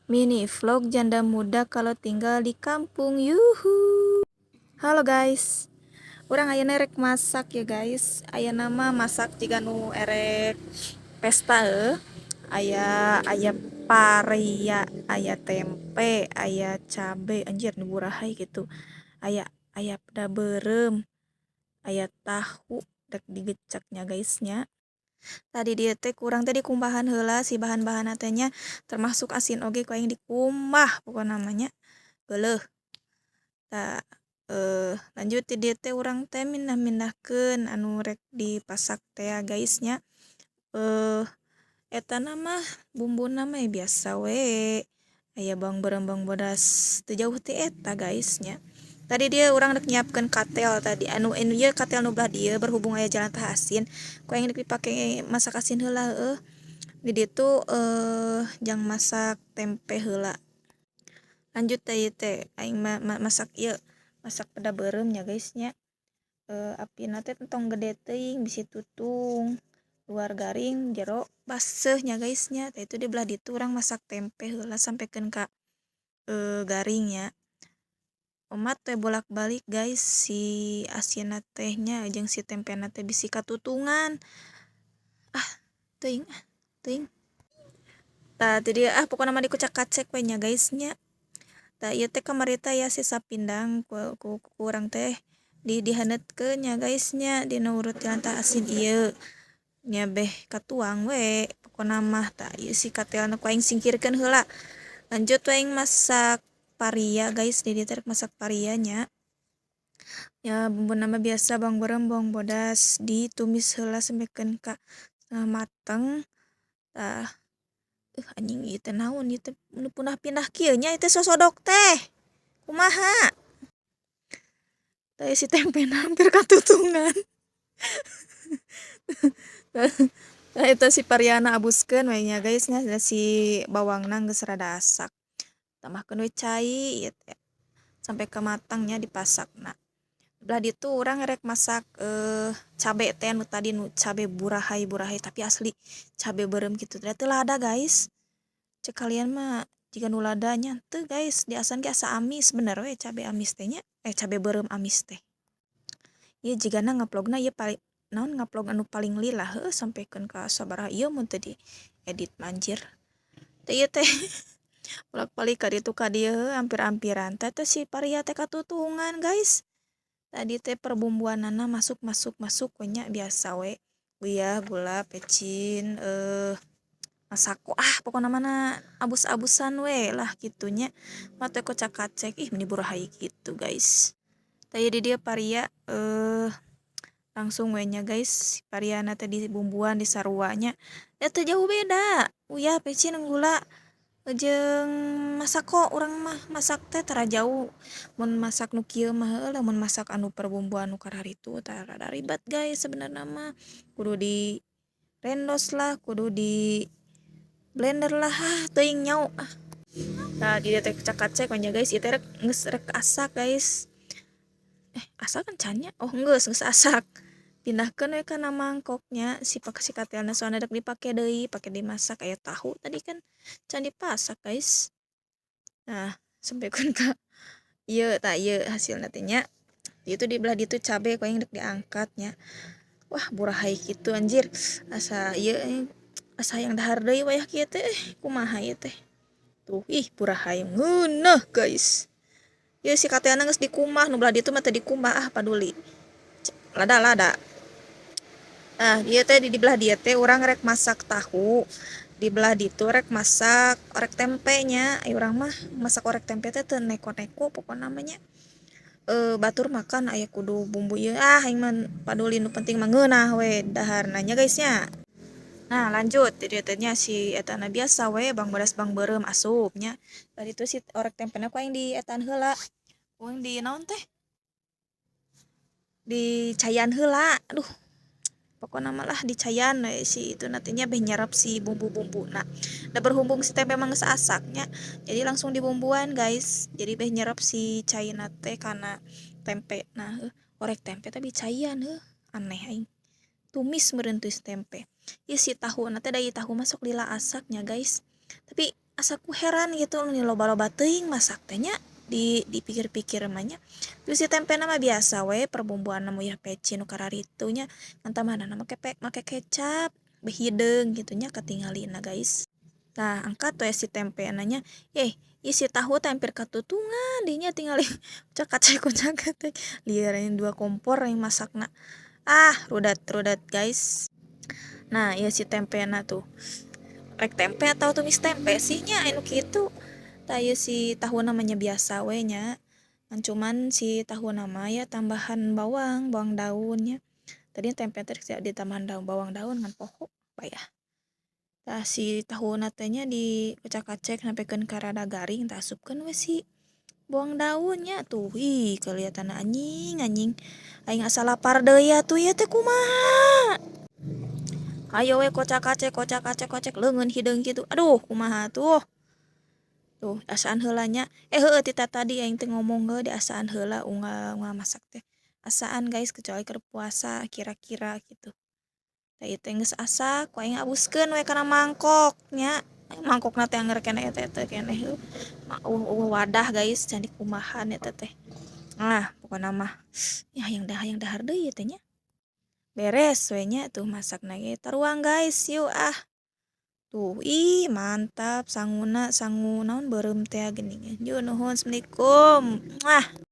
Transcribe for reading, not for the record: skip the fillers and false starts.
Mini vlog janda muda kalau tinggal di kampung. Yuhu. Halo guys. Orang aya rek masak ya guys. Aya nama masak jika nu erek pesta aya paria, aya tempe, aya cabe, anjir nu burahai gitu. Aya peda berem, aya tahu rek digecaknya guysnya. Tadi dia teh kurang tadi kumbahan heula si bahan-bahan teh termasuk asin oge ku aing dikumbah pokok namanya geuleuh. Ta lanjut ti dieu teh urang teh mindah-mindahkeun anu rek dipasak teh guysnya. Eta mah bumbuna mah biasa we. Aya bawang berem bawang bodas teu jauh ti eta guysnya. Tadi dia orang rek nyiapkeun katel tadi anu ieu katel nu belah dieu berhubung aya jalan teh asin ku aing rek dipake masak asin heula di ditu jang masak tempe heula. Lanjut teh teh aing masak ieu masak peda berem nya guysnya. Apina teh tong gede teuing bisi tutung luar garing jero baseuh nya guysnya. Teh itu di belah ditu urang masak tempe heula sampekeun ka garingnya. Omat teh bolak-balik guys si asinna tehnya jeung si tempena teh bisi katutungan. Teuing. Tah teu dia pokona mah dikucak-kacek we nya guysnya. Tah ieu teh kamari teh aya sisa pindang ku urang teh dihaneutkeun nya guysnya dina urut jalan teh asin ieu. Nya beh katuang we pokona mah. Tah ieu si katelna ku aing singkirkeun heula. Lanjut we aing masak paria guys, di dieu teh masak paria nya. Ya bumbuna mah biasa bawang berem bawang bodas ditumis heula sampekeun ka mateng. Tah anjing ieu teh naon ieu teh nu pindah-pindah kieu nya ieu teh sosodok teh. Kumaha? Tah si tempena hampir katutungan. Tah eta si pariana abuskeun we nya guys nya si bawangna geus rada asak. Tambahkeun we cai ieu teh sampai ke matangnya dipasakna. Belah ditu urang rek masak cabe teh nu tadi nu cabe burahai tapi asli cabe berem kitu teh teu lada guys. Cek kalian mah jika nu lada nya teu guys diasan ge asa amis bener we cabe amis teh nya cabe berem amis teh. Ieu jigana ngaplogna ieu paling naon ngaplog anu paling lila sampekeun ka sabaraha ieu mun teu di edit manjir. Teh ieu teh bolak-balik ka ditu ka dieu hampir-hampiran teh si paria teh katutungan guys. Tadi teh perbumbuanana masuk we nya biasa we. Uyah, gula, pecin, masako pokona mana abus-abusan we lah kitunya. Mah teh kocak-kacek meni burahai gitu guys. Tadi di dia paria langsung we nya guys. Pariana teh di bumbuan di saruanya. Teu jauh beda. Uyah, pecin, gula jeung masako urang mah masak teh tara jauh. Mun masak nu kieu mah heuh lamun masak anu perbumbuan nu kararitu tah rada ribet guys sebenarnya mah. Kudu di rendos lah, kudu di blender lah teuing nyau. Nah di teh kacak-kacek we nya guys ieu teh geus rek asak guys. Asak kan can nya? Oh geus asak. Pindahkeun we kana mangkoknya si katelna soalna rek dipake deui, pake dimasak aya tahu tadi kan can dipasak guys. Nah sampekeun ka ieu tah ieu hasilna teh nya. Itu di belah ditu cabe ku aing rek diangkat nya. Wah burahai kitu anjir. Asa ieu asa hayang dahar deui wayah kieu teh kumaha ieu teh. Tuh burahai ngeuneuh guys. Ieu si katelna geus dikumbah nu belah ditu mah teu dikumbah paduli. Lada. Ieu teh di belah dieu teh urang rek masak tahu. Di belah ditu rek masak orek tempe nya. Urang mah masak orek tempe teh teu neko-neko pokona namanya. Batur makan aya kudu bumbu ieu aing mah paduli nu penting mah ngeunah we daharna nya guys nya. Nah lanjut di dieu teh nya si eta na biasa we bawang bodas bawang berem asup nya. Tadi itu si orek tempena ku aing di etan heula. Ku aing di naon teh? Di cayan heula. Aduh pokona mah lah dicayan we si itu nantinya beh nyerap si bumbu-bumbuna. Da berhubung si tempe mah geus asaknya jadi langsung dibumbuan guys. Jadi beh nyerap si caina teh kana tempe. Nah orek tempe tapi cayan aneh aing. Tumis meureun tuh tempe. Ieu si tahu teh da ieu tahu masuk lila asaknya guys. Tapi asa ku heran gitu nih loba-loba teuing masak teh nya dipikir-pikir mah nya. Terus si tempe nama biasa we perbumbuan namu ya peci nu kararitu nya ngan tambahan make kecap beh hideung gitu nya katingalina guys. Tah angkat we si tempe nanya, isi tahu teh hampir katutungan dinya tinggal kucak-kacek liarain dua kompor yang masakna. Rudat guys. Nah, ya si tempena tuh. Rek tempe atau tumis tempe sih nya anu kitu. Tah ieu si tahu namanya biasa we nya. Ngan cuman si tahu nama ya tambahan bawang daunnya. Tadi tempe teh ditambahan bawang daun ngan poho. Apa ya? Tah si tahu natenya dikucak-kacek sampaikeun ka rada garing tah asupkeun we si bawang daunnya tuh. Kelihatan anjing. Aing asa lapar deui atuh ieu teh kumaha? Hayo we kocak-kacek leungeun hideung kitu. Aduh, kumaha tuh? Tuh, asaan heula nya. Heueuh ti tadi aing teh ngomong di asaan heula unggal masak teh. Asaan guys kecuali keur puasa kira-kira gitu. Tah ieu teh geus asa ku aing abuskeun we kana mangkok nya. Mangkokna teh anger keneh teh keneh wadah guys candi kumaha eta teh. Pokona mah hayang dahar deui teh nya. Beres we nya tuh masakna ge taruang guys yuk tuh mantap sangu naon beureum teh geuning yuk nuhun assalamualaikum